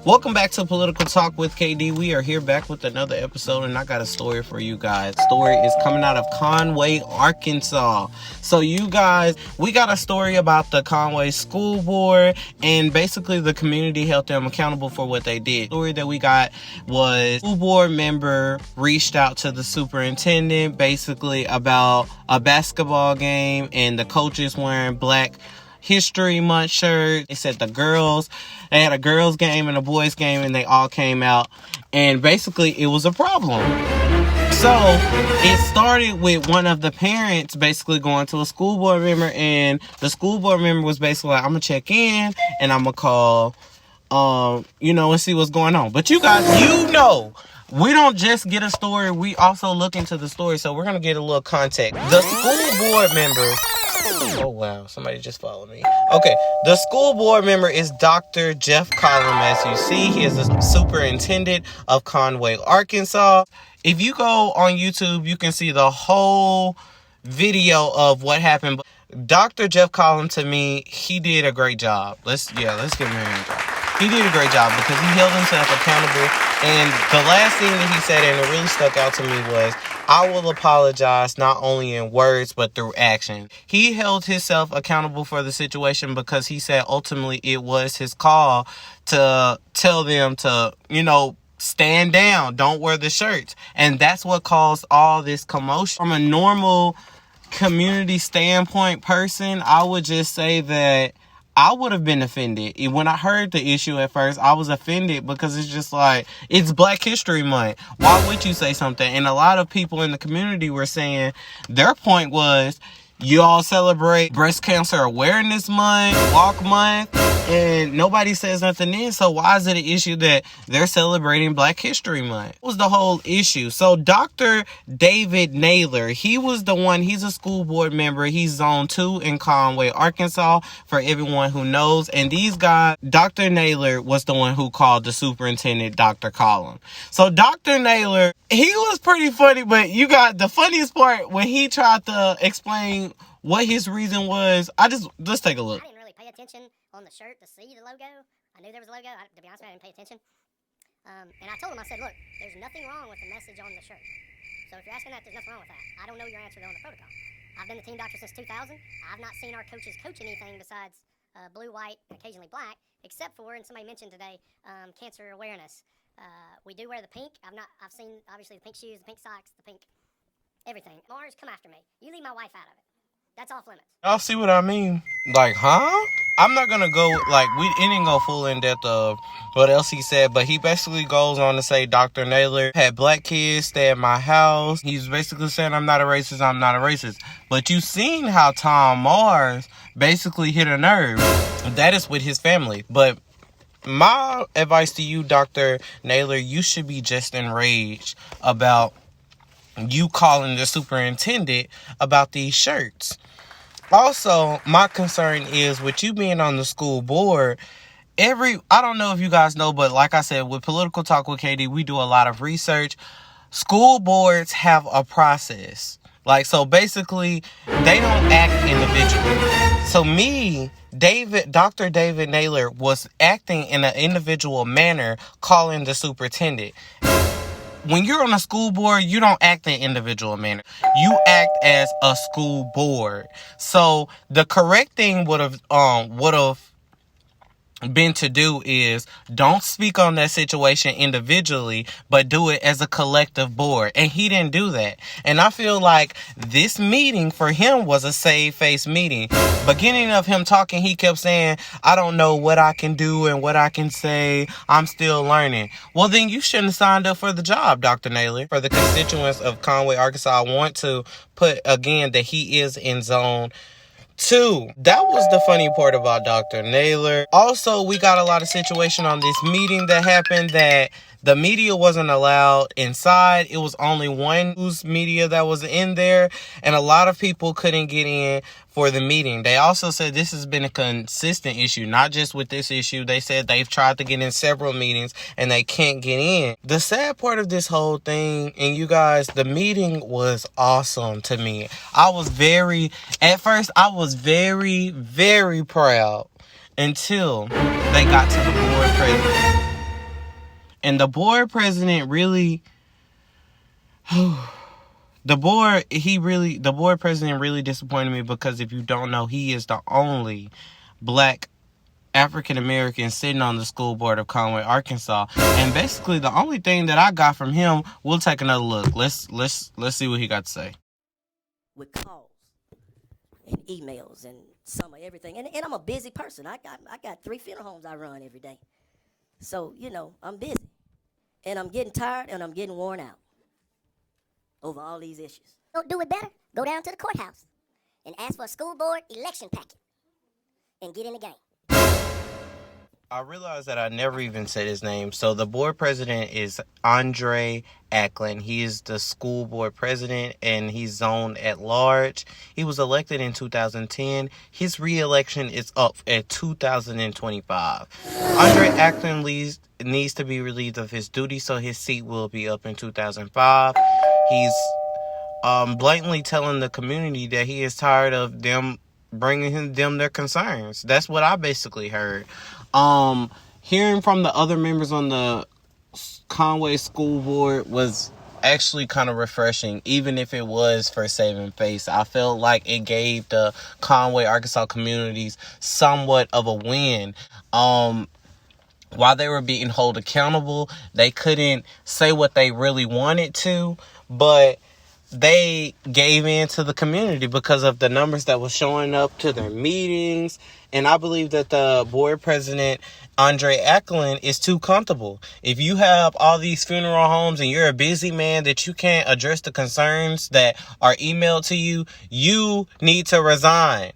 Welcome back to Political Talk with KD. We are here back with another episode, and I got a story for you guys. Story is coming out of Conway, Arkansas. So you guys, we got a story about the Conway School Board, and basically the community held them accountable for what they did. The story that we got was school board member reached out to the superintendent basically about a basketball game, and the coaches wearing Black History Month shirt. They said they had a girls game and a boys game, and they all came out, and basically it was a problem. So it started with one of the parents basically going to a school board member, and the school board member was basically like, I'm gonna check in and I'm gonna call and see what's going on. But you guys, we don't just get a story, we also look into the story, so we're gonna get a little context. The school board member, oh wow, somebody just followed me. Okay, the school board member is Dr. Jeff Collum. As you see, he is the superintendent of Conway, Arkansas. If you go on YouTube, you can see the whole video of what happened. Dr. Jeff Collum, to me, he did a great job. Let's give him a hand job. He did a great job because he held himself accountable. And the last thing that he said, and it really stuck out to me, was, I will apologize not only in words, but through action. He held himself accountable for the situation because he said ultimately it was his call to tell them to, stand down, don't wear the shirts. And that's what caused all this commotion. From a normal community standpoint person, I would just say that I would have been offended. When I heard the issue at first, I was offended because it's just like, it's Black History Month. Why would you say something? And a lot of people in the community were saying, their point was, you all celebrate Breast Cancer Awareness Month, Walk Month, and nobody says nothing then. So why is it an issue that they're celebrating Black History Month? What was the whole issue? So Dr. David Naylor, he's a school board member. He's Zone 2 in Conway, Arkansas, for everyone who knows. And these guys, Dr. Naylor was the one who called the superintendent, Dr. Collum. So Dr. Naylor, he was pretty funny, but you got the funniest part when he tried to explain what his reason was. Let's take a look. I didn't really pay attention on the shirt to see the logo. I knew there was a logo. To be honest with you, I didn't pay attention. And I told him, I said, look, there's nothing wrong with the message on the shirt. So if you're asking that, there's nothing wrong with that. I don't know your answer though on the protocol. I've been the team doctor since 2000. I've not seen our coaches coach anything besides blue, white, and occasionally black, except for, and somebody mentioned today, cancer awareness. We do wear the pink. I've seen obviously the pink shoes, the pink socks, the pink everything. Mars, come after me. You leave my wife out of it. That's off limits. Y'all see what I mean? Like, huh? I'm not gonna go, it didn't go full in depth of what else he said, but he basically goes on to say Dr. Naylor had Black kids stay at my house. He's basically saying, I'm not a racist. But you seen how Tom Mars basically hit a nerve. That is with his family. But my advice to you, Dr. Naylor, you should be just enraged about you calling the superintendent about these shirts. Also, my concern is with you being on the school board, I don't know if you guys know, but like I said, with Political Talk with KD, we do a lot of research. School boards have a process. So basically, they don't act individually. So Dr. David Naylor was acting in an individual manner, calling the superintendent. When you're on a school board, you don't act in an individual manner. You act as a school board. So the correct thing would have been to do is don't speak on that situation individually, but do it as a collective board. And he didn't do that. And I feel like this meeting for him was a save face meeting. Beginning of him talking, he kept saying, I don't know what I can do and what I can say. I'm still learning. Well, then you shouldn't have signed up for the job, Dr. Naylor. For the constituents of Conway, Arkansas, I want to put again that he is in Zone 2. That was the funny part about Dr. Naylor. Also, we got a lot of situation on this meeting that happened that the media wasn't allowed inside. It was only one news media that was in there, and a lot of people couldn't get in for the meeting. They also said this has been a consistent issue, not just with this issue. They said they've tried to get in several meetings and they can't get in. The sad part of this whole thing, and you guys, the meeting was awesome to me. At first I was very, very proud until they got to the board president. And the board president really, the board president really disappointed me, because if you don't know, he is the only black African American sitting on the school board of Conway, Arkansas. And basically the only thing that I got from him, we'll take another look. Let's see what he got to say. With calls and emails and some of everything. And I'm a busy person. I got 3 funeral homes I run every day. So, I'm busy. And I'm getting tired and I'm getting worn out over all these issues. Don't do it better. Go down to the courthouse and ask for a school board election packet and get in the game. I realized that I never even said his name. So the board president is Conway Schools. He is the school board president, and he's zoned at large. He was elected in 2010. His re-election is up at 2025. Conway Schools needs to be relieved of his duty, so his seat will be up in 2005. He's blatantly telling the community that he is tired of them bringing them their concerns. That's what I basically heard. Hearing from the other members on the Conway School Board was actually kind of refreshing, even if it was for saving face. I felt like it gave the Conway, Arkansas communities somewhat of a win. While they were being held accountable, they couldn't say what they really wanted to, but they gave in to the community because of the numbers that was showing up to their meetings. And I believe that the board president, Conway Schools, is too comfortable. If you have all these funeral homes and you're a busy man that you can't address the concerns that are emailed to you, you need to resign.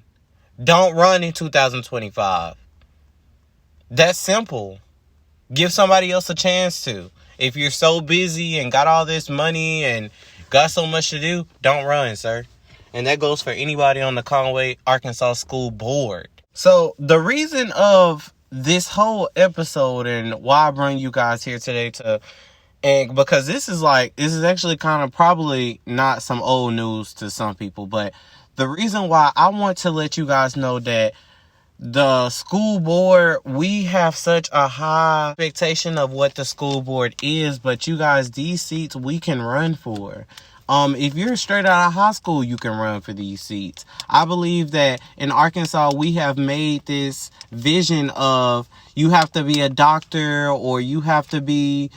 Don't run in 2025. That's simple. Give somebody else a chance to. If you're so busy and got all this money and got so much to do, don't run, sir. And that goes for anybody on the Conway, Arkansas School Board. So the reason of this whole episode and why I bring you guys here today and because this is actually kind of probably not some old news to some people, but the reason why I want to let you guys know that the school board, we have such a high expectation of what the school board is, but you guys, these seats we can run for. If you're straight out of high school, you can run for these seats. I believe that in Arkansas, we have made this vision of you have to be a doctor or you have to be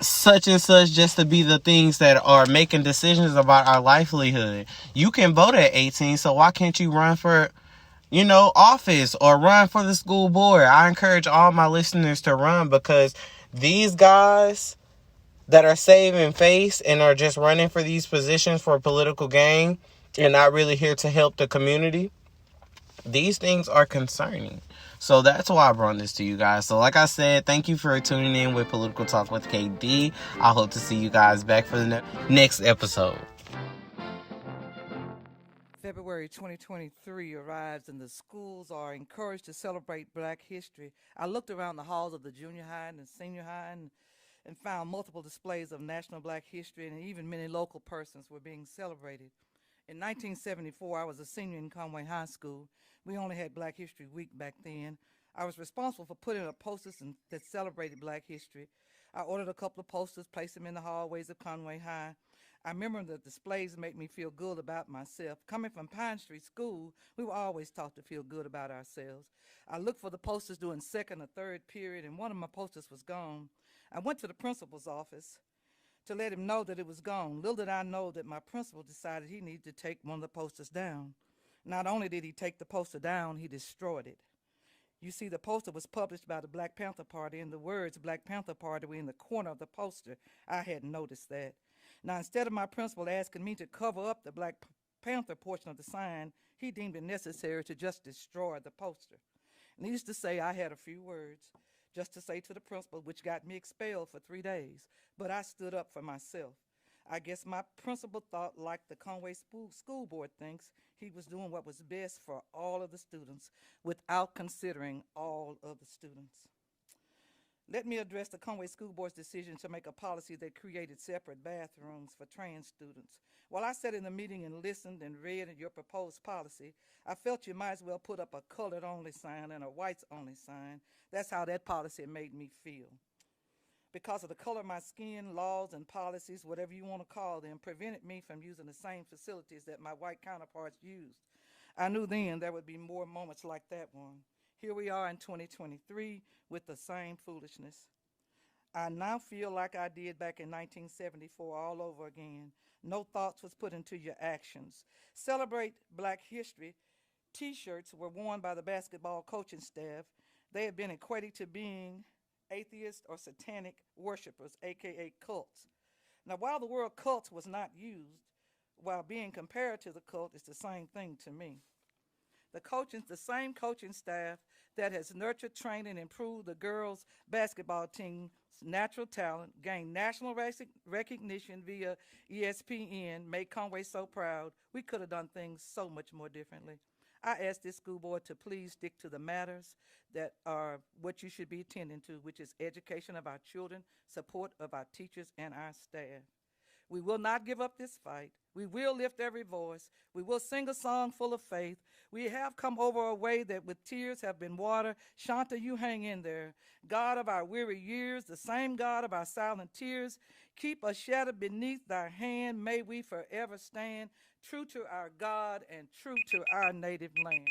such and such just to be the things that are making decisions about our livelihood. You can vote at 18, so why can't you run for office or run for the school board? I encourage all my listeners to run, because these guys that are saving face and are just running for these positions for political gain and not really here to help the community, these things are concerning. So that's why I brought this to you guys. So like I said, thank you for tuning in with Political Talk with KD. I hope to see you guys back for the next episode. February 2023 arrives and the schools are encouraged to celebrate Black history. I looked around the halls of the junior high and the senior high and found multiple displays of national Black history, and even many local persons were being celebrated. In 1974, I was a senior in Conway High School. We only had Black History Week back then. I was responsible for putting up posters that celebrated Black history. I ordered a couple of posters, placed them in the hallways of Conway High. I remember the displays made me feel good about myself. Coming from Pine Street School, we were always taught to feel good about ourselves. I looked for the posters during second or third period, and one of my posters was gone. I went to the principal's office to let him know that it was gone. Little did I know that my principal decided he needed to take one of the posters down. Not only did he take the poster down, he destroyed it. You see, the poster was published by the Black Panther Party, and the words Black Panther Party were in the corner of the poster. I hadn't noticed that. Now, instead of my principal asking me to cover up the Black Panther portion of the sign, he deemed it necessary to just destroy the poster. Needless to say, I had a few words just to say to the principal, which got me expelled for 3 days. But I stood up for myself. I guess my principal thought, like the Conway School Board thinks, he was doing what was best for all of the students without considering all of the students. Let me address the Conway School Board's decision to make a policy that created separate bathrooms for trans students. While I sat in the meeting and listened and read your proposed policy, I felt you might as well put up a colored-only sign and a whites-only sign. That's how that policy made me feel. because of the color of my skin, laws and policies, whatever you want to call them, prevented me from using the same facilities that my white counterparts used. I knew then there would be more moments like that one. Here we are in 2023 with the same foolishness. I now feel like I did back in 1974 all over again. No thoughts was put into your actions. Celebrate Black History T-shirts were worn by the basketball coaching staff. They had been equated to being atheist or satanic worshipers, aka cults. Now, while the word cults was not used, while being compared to the cult is the same thing to me. The same coaching staff that has nurtured, trained, and improved the girls' basketball team's natural talent, gained national recognition via ESPN, made Conway so proud. We could have done things so much more differently. I ask this school board to please stick to the matters that are what you should be attending to, which is education of our children, support of our teachers and our staff. We will not give up this fight. We will lift every voice. We will sing a song full of faith. We have come over a way that with tears have been water. Shanta, you hang in there. God of our weary years, the same God of our silent tears, keep us shattered beneath thy hand. May we forever stand true to our God and true to our native land.